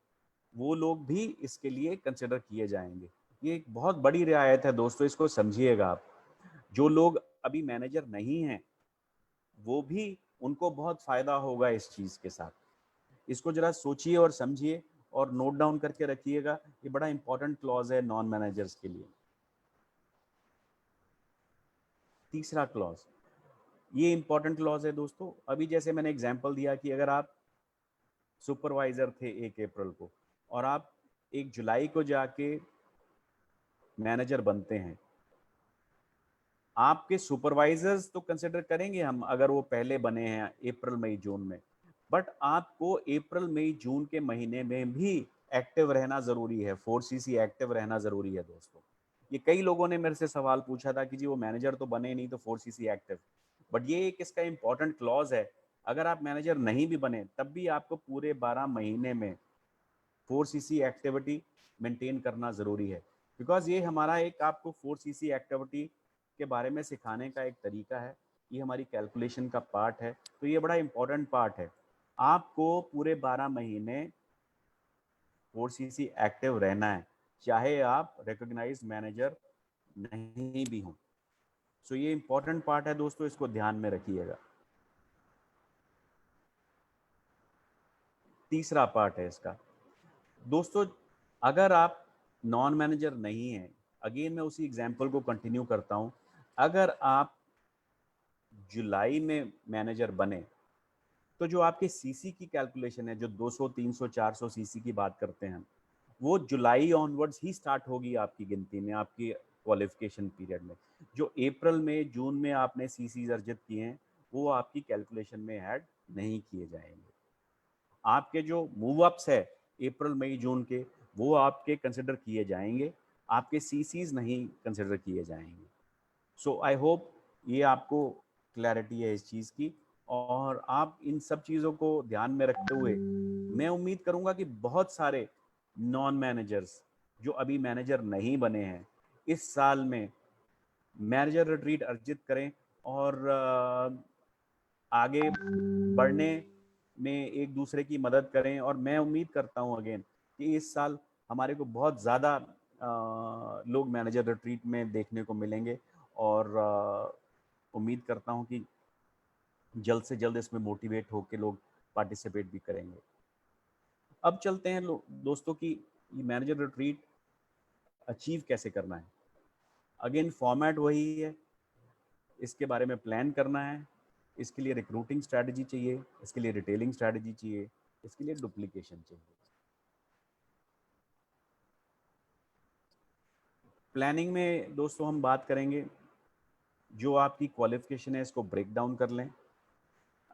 [SPEAKER 15] वो लोग भी इसके लिए कंसिडर किए जाएंगे। ये एक बहुत बड़ी रियायत है दोस्तों, इसको समझिएगा आप। जो लोग अभी मैनेजर नहीं हैं वो भी, उनको बहुत फायदा होगा इस चीज़ के साथ। इसको जरा सोचिए और समझिए और नोट डाउन करके रखिएगा। ये बड़ा इंपॉर्टेंट क्लॉज है नॉन मैनेजर्स के लिए। तीसरा क्लॉज, ये इंपॉर्टेंट क्लॉज है दोस्तों। अभी जैसे मैंने एग्जांपल दिया कि अगर आप सुपरवाइजर थे 1 अप्रैल को और आप 1 जुलाई को जाके मैनेजर बनते हैं, आपके सुपरवाइजर्स तो कंसिडर करेंगे हम अगर वो पहले बने हैं अप्रैल मई जून में, बट आपको अप्रैल मई जून के महीने में भी एक्टिव रहना जरूरी है। 4cc एक्टिव रहना जरूरी है दोस्तों। ये कई लोगों ने मेरे से सवाल पूछा था कि जी वो मैनेजर तो बने नहीं तो 4cc एक्टिव, बट ये एक इसका इंपॉर्टेंट क्लॉज है। अगर आप मैनेजर नहीं भी बने तब भी आपको पूरे 12 महीने में 4cc एक्टिविटी मेंटेन करना ज़रूरी है, बिकॉज ये हमारा एक आपको 4cc एक्टिविटी के बारे में सिखाने का एक तरीका है। ये हमारी कैलकुलेशन का पार्ट है, तो ये बड़ा इंपॉर्टेंट पार्ट है। आपको पूरे 12 महीने 4cc एक्टिव रहना है, चाहे आप रिकॉग्नाइज मैनेजर नहीं भी हों। सो ये इंपॉर्टेंट पार्ट है दोस्तों, इसको ध्यान में रखिएगा। तीसरा पार्ट है इसका दोस्तों, अगर आप नॉन मैनेजर नहीं हैं, अगेन मैं उसी एग्जांपल को कंटिन्यू करता हूं, अगर आप जुलाई में मैनेजर बने तो जो आपके सीसी की कैलकुलेशन है, जो 200, 300, 400 सीसी की बात करते हैं, वो जुलाई ऑनवर्ड्स ही स्टार्ट होगी आपकी गिनती में, आपकी क्वालिफिकेशन पीरियड में। जो अप्रैल में जून में आपने सीसीज अर्जित किए हैं वो आपकी कैलकुलेशन में ऐड नहीं किए जाएंगे। आपके जो मूव अप्स है अप्रैल मई जून के, वो आपके कंसिडर किए जाएंगे, आपके सीसीज नहीं कंसिडर किए जाएंगे। सो आई होप ये आपको क्लैरिटी है इस चीज़ की, और आप इन सब चीज़ों को ध्यान में रखते हुए मैं उम्मीद करूंगा कि बहुत सारे नॉन मैनेजर्स जो अभी मैनेजर नहीं बने हैं इस साल में मैनेजर रिट्रीट अर्जित करें और आगे बढ़ने में एक दूसरे की मदद करें। और मैं उम्मीद करता हूं अगेन कि इस साल हमारे को बहुत ज़्यादा लोग मैनेजर रिट्रीट में देखने को मिलेंगे, और उम्मीद करता हूं कि जल्द से जल्द इसमें मोटिवेट होकर लोग पार्टिसिपेट भी करेंगे। अब चलते हैं दोस्तों कि ये मैनेजर रिट्रीट अचीव कैसे करना है। अगेन फॉर्मेट वही है, इसके बारे में प्लान करना है, इसके लिए रिक्रूटिंग स्ट्रैटेजी चाहिए, इसके लिए रिटेलिंग स्ट्रैटेजी चाहिए, इसके लिए डुप्लीकेशन चाहिए। प्लानिंग में दोस्तों हम बात करेंगे, जो आपकी क्वालिफिकेशन है इसको ब्रेक डाउन कर लें।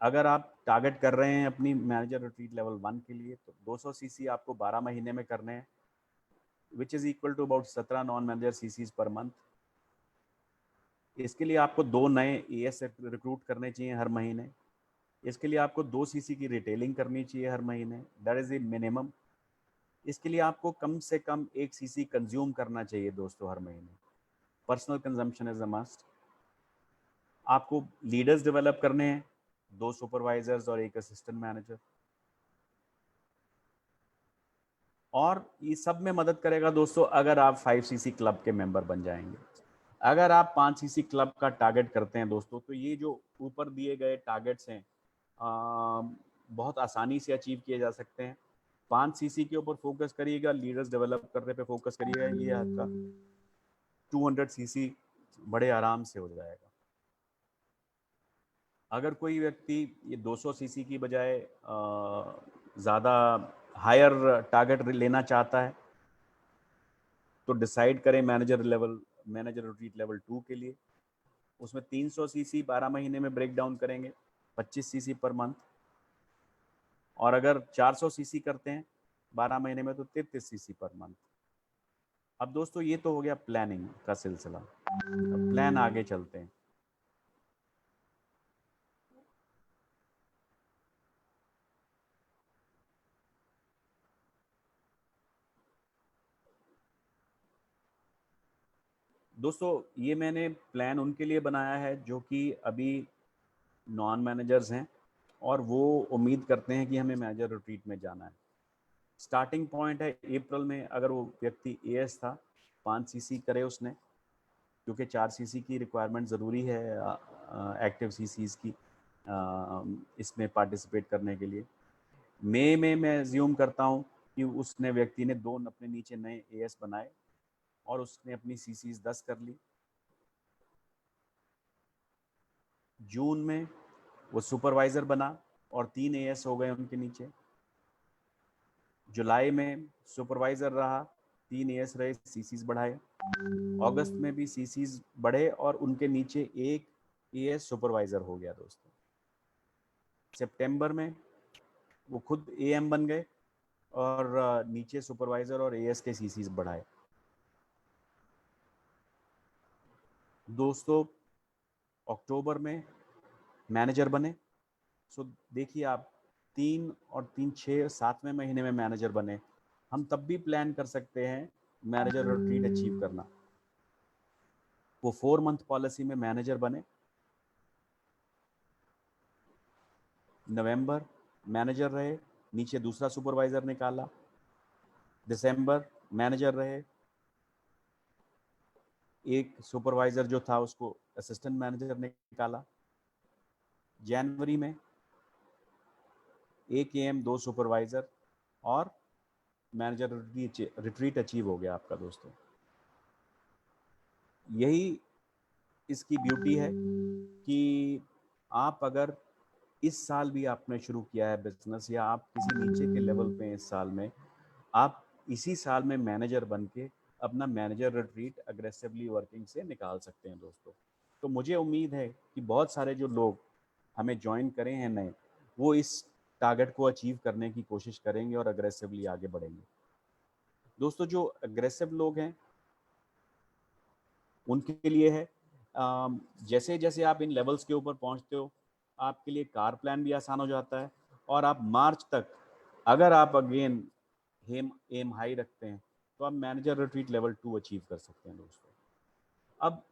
[SPEAKER 15] अगर आप टारगेट कर रहे हैं अपनी मैनेजर रिट्रीट लेवल 1 के लिए तो 200 सीसी आपको 12 महीने में करने हैं, which is equal to about 17 non manager CCs per month. इसके लिए आपको 2 नए एएस रिक्रूट करने चाहिए हर महीने। इसके लिए आपको 2 सीसी की रिटेलिंग करनी चाहिए हर महीने, दैट इज़ द मिनिमम। इसके लिए आपको कम से कम 1 सीसी कंज्यूम करना चाहिए दोस्तों हर महीने। Personal consumption is a must. आपको लीडर्स डेवलप करने हैं, 2 सुपरवाइजर्स और 1 असिस्टेंट मैनेजर, और ये सब में मदद करेगा दोस्तों अगर आप 5 सीसी क्लब के मेंबर बन जाएंगे। अगर आप 5 सीसी क्लब का टारगेट करते हैं दोस्तों, तो ये जो ऊपर दिए गए टारगेट्स हैं बहुत आसानी से अचीव किए जा सकते हैं। 5 सीसी के ऊपर फोकस करिएगा, लीडर्स डेवलप करने पे फोकस करिएगा, ये आपका 200 सीसी बड़े आराम से हो जाएगा। अगर कोई व्यक्ति ये 200 सीसी की बजाय ज़्यादा हायर टारगेट लेना चाहता है, तो डिसाइड करें मैनेजर रिट्रीट लेवल 2 के लिए। उसमें 300 सीसी 12 महीने में ब्रेक डाउन करेंगे, 25 सीसी पर मंथ। और अगर 400 सीसी करते हैं 12 महीने में, तो 33 सीसी पर मंथ। अब दोस्तों ये तो हो गया प्लानिंग का सिलसिला। अब प्लान आगे चलते हैं। दोस्तों ये मैंने प्लान उनके लिए बनाया है जो कि अभी नॉन मैनेजर्स हैं और वो उम्मीद करते हैं कि हमें मैनेजर रिट्रीट में जाना है। स्टार्टिंग पॉइंट है अप्रैल में। अगर वो व्यक्ति एएस था, 5 सीसी करे उसने, क्योंकि 4 सीसी की रिक्वायरमेंट ज़रूरी है एक्टिव सीसीज की इसमें पार्टिसिपेट करने के लिए। मई में मैं एज्यूम करता हूँ कि उसने व्यक्ति ने 2 अपने नीचे नए एएस बनाए और उसने अपनी सीसीज 10 कर ली। जून में वो सुपरवाइज़र बना और 3 एएस हो गए उनके नीचे। जुलाई में सुपरवाइज़र रहा, 3 एएस रहे, सीसीज बढ़ाए। अगस्त में भी सीसीज बढ़े और उनके नीचे 1 एएस सुपरवाइज़र हो गया दोस्तों। सितंबर में वो खुद एएम बन गए और नीचे सुपरवाइज़र और एएस के सीसीज बढ़ाए। दोस्तों अक्टूबर में मैनेजर बने। सो देखिए आप 3 और 3 6 7वें महीने में मैनेजर बने। हम तब भी प्लान कर सकते हैं मैनेजर रिट्रीट अचीव करना। वो 4 मंथ पॉलिसी में मैनेजर बने। नवंबर मैनेजर रहे, नीचे दूसरा सुपरवाइज़र निकाला। दिसंबर मैनेजर रहे, एक सुपरवाइज़र जो था उसको असिस्टेंट मैनेजर निकाला। जनवरी में 1 एएम 2 सुपरवाइज़र और मैनेजर रिट्रीट अचीव हो गया आपका दोस्तों। यही इसकी ब्यूटी है कि आप अगर इस साल भी आपने शुरू किया है बिजनेस, या आप किसी नीचे के लेवल पे इस साल में, आप इसी साल में मैनेजर बन के अपना मैनेजर रिट्रीट अग्रेसिवली वर्किंग से निकाल सकते हैं दोस्तों। तो मुझे उम्मीद है कि बहुत सारे जो लोग हमें ज्वाइन करें हैं नए, वो इस टारगेट को अचीव करने की कोशिश करेंगे और अग्रेसिवली आगे बढ़ेंगे। दोस्तों जो अग्रेसिव लोग हैं उनके लिए है जैसे जैसे आप इन लेवल्स के ऊपर पहुंचते हो, आपके लिए कार प्लान भी आसान हो जाता है और आप मार्च तक अगर आप अगेन एम हाई रखते हैं तो आप मैनेजर रिट्रीट लेवल 2 अचीव कर सकते हैं दोस्तों। अब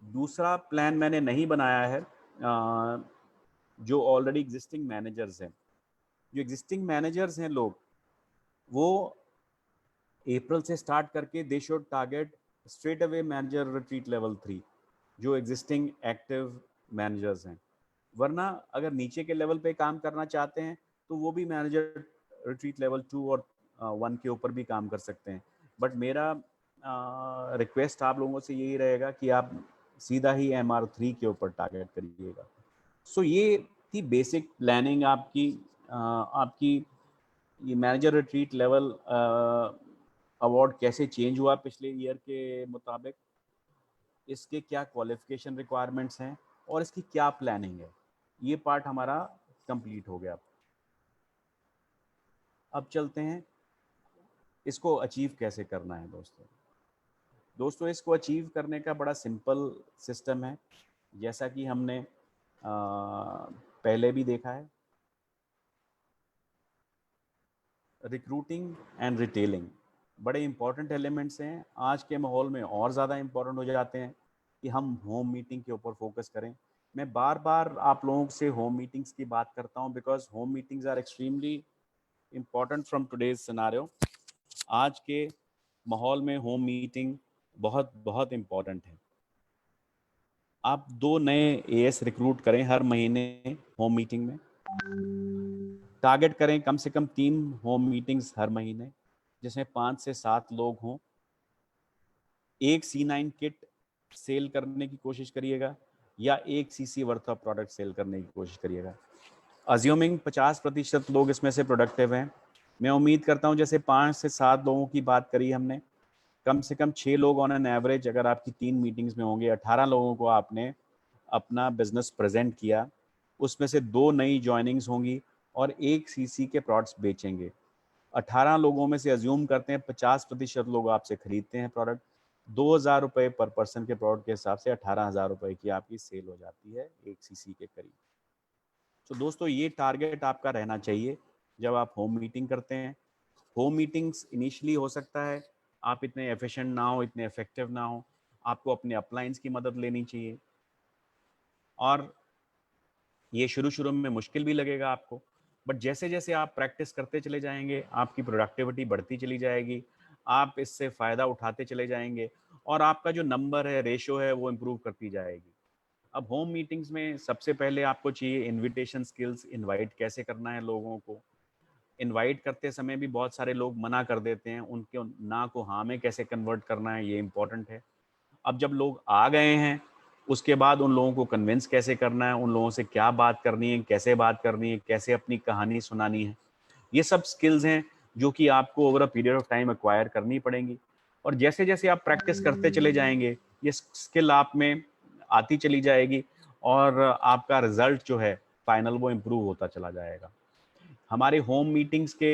[SPEAKER 15] दूसरा प्लान मैंने नहीं बनाया है। जो ऑलरेडी एग्जिस्टिंग मैनेजर्स हैं, जो एग्जिस्टिंग मैनेजर्स हैं लोग, वो अप्रैल से स्टार्ट करके they should target straight away manager retreat level 3, जो एग्जिस्टिंग एक्टिव मैनेजर्स हैं। वरना अगर नीचे के लेवल पे काम करना चाहते हैं तो वो भी मैनेजर रिट्रीट लेवल 2 और 1 के ऊपर भी काम कर सकते हैं। बट मेरा रिक्वेस्ट आप लोगों से यही रहेगा कि आप सीधा ही MR3 के ऊपर टारगेट करिएगा। सो ये थी बेसिक प्लानिंग आपकी ये मैनेजर रिट्रीट लेवल अवार्ड कैसे चेंज हुआ पिछले ईयर के मुताबिक, इसके क्या क्वालिफिकेशन रिक्वायरमेंट्स हैं और इसकी क्या प्लानिंग है। ये पार्ट हमारा कंप्लीट हो गया। अब चलते हैं इसको अचीव कैसे करना है दोस्तों इसको अचीव करने का बड़ा सिंपल सिस्टम है, जैसा कि हमने पहले भी देखा है। रिक्रूटिंग एंड रिटेलिंग बड़े इंपॉर्टेंट एलिमेंट्स हैं। आज के माहौल में और ज़्यादा इंपॉर्टेंट हो जाते हैं कि हम होम मीटिंग के ऊपर फोकस करें। मैं बार बार आप लोगों से होम मीटिंग्स की बात करता हूं because home meetings are extremely important from today's scenario. आज के माहौल में होम मीटिंग बहुत बहुत इम्पॉर्टेंट है। आप 2 नए एएस रिक्रूट करें हर महीने होम मीटिंग में। टारगेट करें कम से कम 3 होम मीटिंग्स हर महीने जिसमें 5 से 7 लोग हों। एक C9 किट सेल करने की कोशिश करिएगा या एक CC worth of product sale करने की कोशिश करिएगा। अज्यूमिंग 50% लोग इसमें से प्रोडक्टिव हैं, मैं उम्मीद करता हूं जैसे 5 से 7 लोगों की बात करी हमने, कम से कम 6 लोग ऑन एन एवरेज अगर आपकी 3 मीटिंग्स में होंगे, 18 लोगों को आपने अपना बिजनेस प्रेजेंट किया, उसमें से 2 नई ज्वाइनिंग्स होंगी और 1 CC के प्रोडक्ट्स बेचेंगे। 18 लोगों में से अज्यूम करते हैं 50% लोग आपसे खरीदते हैं प्रोडक्ट। 2,000 रुपये पर पर्सन के प्रोडक्ट के हिसाब से 18,000 रुपये की आपकी सेल हो जाती है 1 CC के करीब। तो दोस्तों ये टारगेट आपका रहना चाहिए जब आप होम मीटिंग करते हैं। होम मीटिंग्स इनिशियली हो सकता है आप इतने एफिशिएंट ना हो, इतने इफेक्टिव ना हो, आपको अपने अपलाइंस की मदद लेनी चाहिए और ये शुरू में मुश्किल भी लगेगा आपको, बट जैसे जैसे आप प्रैक्टिस करते चले जाएंगे आपकी प्रोडक्टिविटी बढ़ती चली जाएगी, आप इससे फ़ायदा उठाते चले जाएंगे और आपका जो नंबर है, रेशो है, वो इम्प्रूव करती जाएगी। अब होम मीटिंग्स में सबसे पहले आपको चाहिए इनविटेशन स्किल्स, इनवाइट कैसे करना है लोगों को। इनवाइट करते समय भी बहुत सारे लोग मना कर देते हैं, उनके ना को हाँ में कैसे कन्वर्ट करना है, ये इम्पोर्टेंट है। अब जब लोग आ गए हैं उसके बाद उन लोगों को कन्विंस कैसे करना है, उन लोगों से क्या बात करनी है, कैसे बात करनी है, कैसे अपनी कहानी सुनानी है, ये सब स्किल्स हैं जो कि आपको over a period of time acquire करनी पड़ेंगी। और जैसे जैसे आप प्रैक्टिस करते चले जाएंगे ये स्किल आप में आती चली जाएगी और आपका रिजल्ट जो है फाइनल वो इम्प्रूव होता चला जाएगा। हमारे होम मीटिंग्स के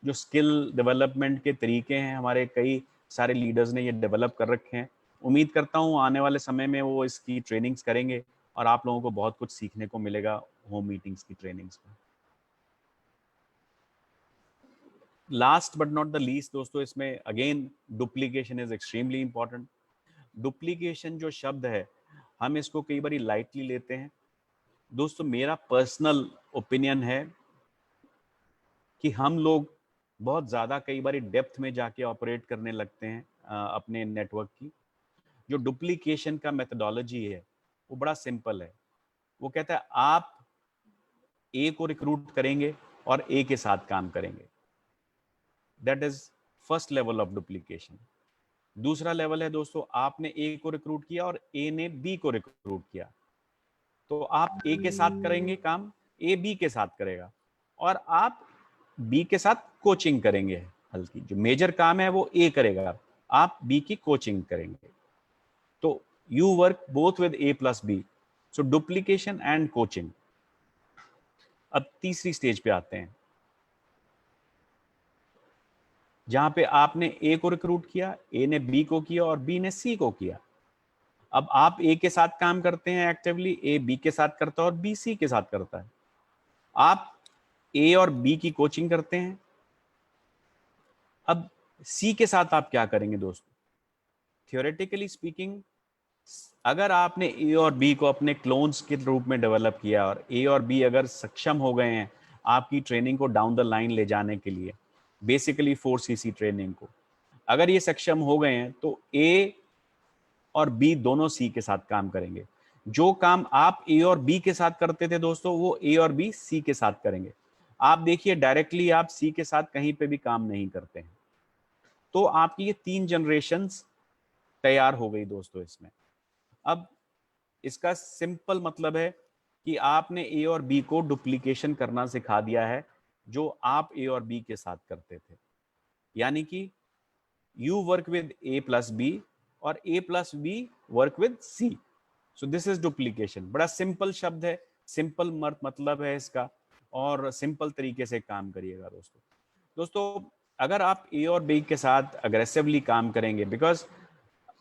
[SPEAKER 15] जो स्किल डेवलपमेंट के तरीके हैं हमारे कई सारे लीडर्स ने ये डेवलप कर रखे हैं। उम्मीद करता हूँ आने वाले समय में वो इसकी ट्रेनिंग्स करेंगे और आप लोगों को बहुत कुछ सीखने को मिलेगा होम मीटिंग्स की ट्रेनिंग्स में। Last but not the least दोस्तों, इसमें again duplication is extremely important. Duplication जो शब्द है हम इसको कई बार लाइटली लेते हैं। दोस्तों मेरा पर्सनल ओपिनियन है कि हम लोग बहुत ज़्यादा कई बार डेप्थ में जाके ऑपरेट करने लगते हैं अपने नेटवर्क की। जो डुप्लीकेशन का मेथडोलॉजी है वो बड़ा सिंपल है। वो कहता है आप ए को रिक्रूट करेंगे और ए के साथ काम करेंगे, that is first level of duplication. दूसरा लेवल है दोस्तों आपने ए को रिक्रूट किया और ए ने बी को रिक्रूट किया, तो आप ए के साथ करेंगे काम, ए बी के साथ करेगा और आप बी के साथ कोचिंग करेंगे। हल्की जो मेजर काम है वो ए करेगा, आप बी की कोचिंग करेंगे। तो you work both with A plus B, so duplication and coaching. अब तीसरी स्टेज पे आते हैं जहां पे आपने ए को रिक्रूट किया, ए ने बी को किया और बी ने सी को किया। अब आप ए के साथ काम करते हैं एक्टिवली, ए बी के साथ करता है और बी सी के साथ करता है। आप ए और बी की कोचिंग करते हैं। अब सी के साथ आप क्या करेंगे दोस्तों? थियोरेटिकली स्पीकिंग, अगर आपने ए और बी को अपने क्लोन्स के रूप में डेवलप किया और ए और बी अगर सक्षम हो गए हैं आपकी ट्रेनिंग को डाउन द लाइन ले जाने के लिए, बेसिकली 4CC ट्रेनिंग को, अगर ये सक्षम हो गए हैं तो ए और बी दोनों सी के साथ काम करेंगे। जो काम आप ए और बी के साथ करते थे दोस्तों वो ए और बी सी के साथ करेंगे। आप देखिए डायरेक्टली आप सी के साथ कहीं पे भी काम नहीं करते हैं। तो आपकी ये 3 जनरेशन्स तैयार हो गई दोस्तों इसमें। अब इसका सिंपल मतलब है कि आपने ए और बी को डुप्लीकेशन करना सिखा दिया है जो आप ए और बी के साथ करते थे, यानी कि you work with A plus B और A plus B work with C. So this is duplication. बड़ा सिंपल शब्द है, सिंपल मतलब है इसका और सिंपल तरीके से काम करिएगा दोस्तों। अगर आप ए और बी के साथ अग्रेसिवली काम करेंगे, बिकॉज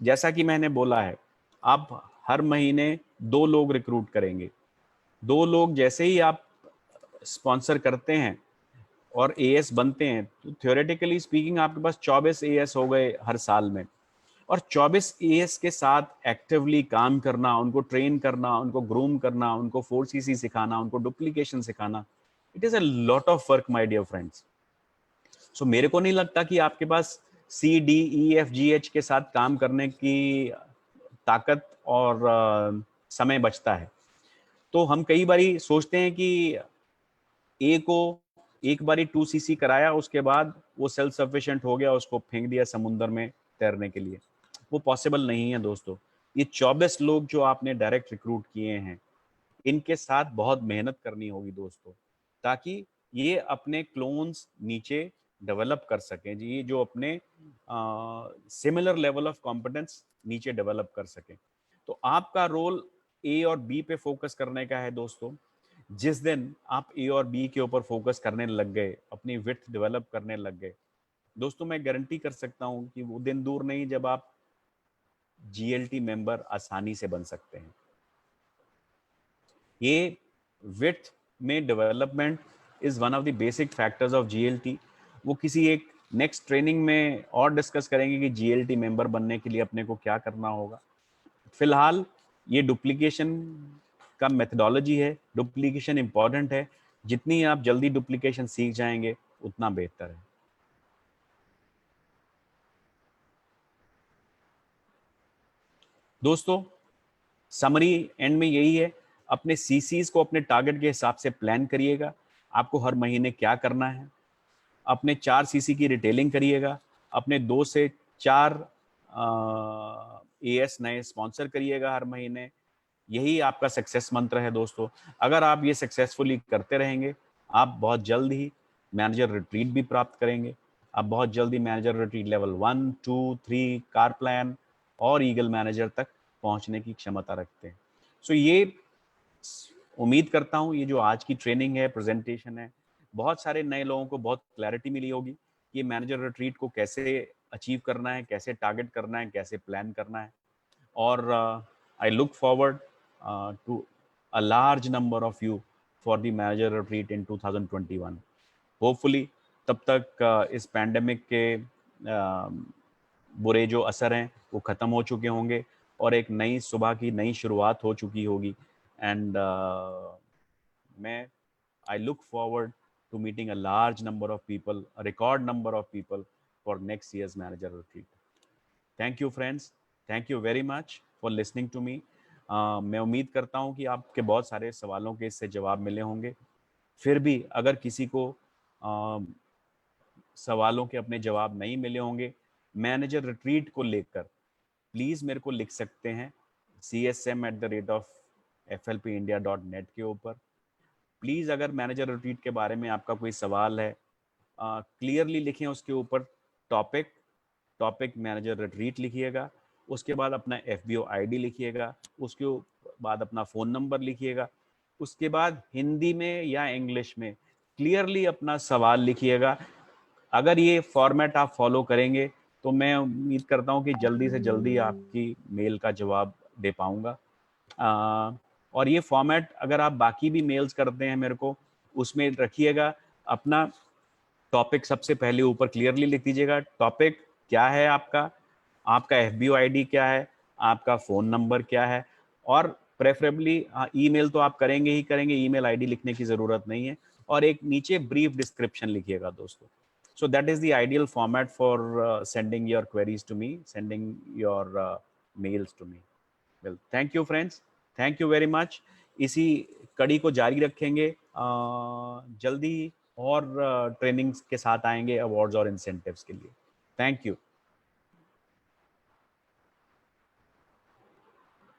[SPEAKER 15] जैसा कि मैंने बोला है आप हर महीने 2 लोग रिक्रूट करेंगे। 2 लोग जैसे ही आप स्पॉन्सर करते हैं और एएस बनते हैं, तो थ्योरेटिकली स्पीकिंग आपके पास 24 एएस हो गए हर साल में, और 24 एएस के साथ एक्टिवली काम करना, उनको ट्रेन करना, उनको ग्रूम करना, उनको 4CC सिखाना, उनको डुप्लीकेशन सिखाना, it is a lot of work my dear friends. So मेरे को नहीं लगता कि आपके पास CDEFGH के साथ काम करने की ताकत और समय बचता है। तो हम कई बारी सोचते हैं कि ए को एक बारी 2CC कराया, उसके बाद वो सेल्फ सफिशिएंट हो गया, उसको फेंक दिया समुद्र में तैरने के लिए। वो पॉसिबल नहीं है दोस्तों। ये 24 लोग जो आपने डायरेक्ट रिक्रूट किए हैं, इनके साथ बहुत मेहनत करनी होगी दोस्तों, ताकि ये अपने क्लोन्स नीचे डेवलप कर सकें जी, ये जो अपने सिमिलर लेवल ऑफ कॉम्पिटेंस नीचे डेवलप कर सकें। तो आपका रोल ए और बी पे फोकस करने का है दोस्तों। जिस दिन आप ए और बी के ऊपर फोकस करने लग गए, अपनी विड्थ डेवलप करने लग गए दोस्तों, मैं गारंटी कर सकता हूं कि वो दिन दूर नहीं जब आप GLT मेंबर आसानी से बन सकते हैं। ये विड्थ में development is one of the basic factors of GLT। वो किसी एक नेक्स्ट ट्रेनिंग में और डिस्कस करेंगे कि GLT मेंबर बनने के लिए अपने को क्या करना होगा। फिलहाल ये डुप्लीकेशन का मेथडोलॉजी है, डुप्लीकेशन इंपॉर्टेंट है, जितनी आप जल्दी डुप्लीकेशन सीख जाएंगे उतना बेहतर है। दोस्तों समरी एंड में यही है, अपने CCs को अपने टारगेट के हिसाब से प्लान करिएगा, आपको हर महीने क्या करना है। अपने 4 CC की रिटेलिंग करिएगा, अपने 2 से 4 AS नए स्पॉन्सर करिएगा हर महीने। यही आपका सक्सेस मंत्र है दोस्तों। अगर आप ये सक्सेसफुली करते रहेंगे, आप बहुत जल्द ही मैनेजर रिट्रीट भी प्राप्त करेंगे। आप बहुत जल्दी manager retreat level 1, 2, 3, car plan और ईगल मैनेजर तक पहुंचने की क्षमता रखते हैं। सो ये उम्मीद करता हूं ये जो आज की ट्रेनिंग है, प्रेजेंटेशन है, बहुत सारे नए लोगों को बहुत क्लैरिटी मिली होगी कि मैनेजर रिट्रीट को कैसे अचीव करना है, कैसे टारगेट करना है, कैसे प्लान करना है। और I look forward to a large number of you for the manager retreat in 2021। Hopefully तब तक इस पैंडेमिक के बुरे जो असर हैं वो ख़त्म हो चुके होंगे और एक नई सुबह की नई शुरुआत हो चुकी होगी। एंड मैं I look forward to meeting a large number of people, a record number of people for next year's manager retreat. Thank you friends. Thank you very much for listening to me. मैं उम्मीद करता हूँ कि आपके बहुत सारे सवालों के इससे जवाब मिले होंगे। फिर भी अगर किसी को सवालों के अपने जवाब नहीं मिले होंगे मैनेजर रिट्रीट को लेकर, प्लीज़ मेरे को लिख सकते हैं csm@flpindia.net के ऊपर। प्लीज़ अगर मैनेजर रिट्रीट के बारे में आपका कोई सवाल है क्लियरली लिखें, उसके ऊपर टॉपिक मैनेजर रिट्रीट लिखिएगा, उसके बाद अपना FBO ID लिखिएगा, उसके बाद अपना फ़ोन नंबर लिखिएगा, उसके बाद हिंदी में या इंग्लिश में क्लियरली अपना सवाल लिखिएगा। अगर ये फॉर्मेट आप फॉलो करेंगे तो मैं उम्मीद करता हूँ कि जल्दी से जल्दी आपकी मेल का जवाब दे पाऊँगा। और ये फॉर्मेट अगर आप बाकी भी मेल्स करते हैं मेरे को, उसमें रखिएगा अपना टॉपिक सबसे पहले ऊपर क्लियरली लिख दीजिएगा। टॉपिक क्या है आपका FBO ID क्या है, आपका फ़ोन नंबर क्या है, और प्रेफरेबली ईमेल तो आप करेंगे ही करेंगे, ईमेल ID लिखने की ज़रूरत नहीं है, और एक नीचे ब्रीफ डिस्क्रिप्शन लिखिएगा दोस्तों। So that is the ideal format for sending your queries to me, sending your mails to me. Well, thank you friends, thank you very much. इसी कड़ी को जारी रखेंगे, जल्दी और ट्रेनिंग्स के साथ आएंगे अवार्ड्स और इंसेंटिव्स के लिए। Thank you.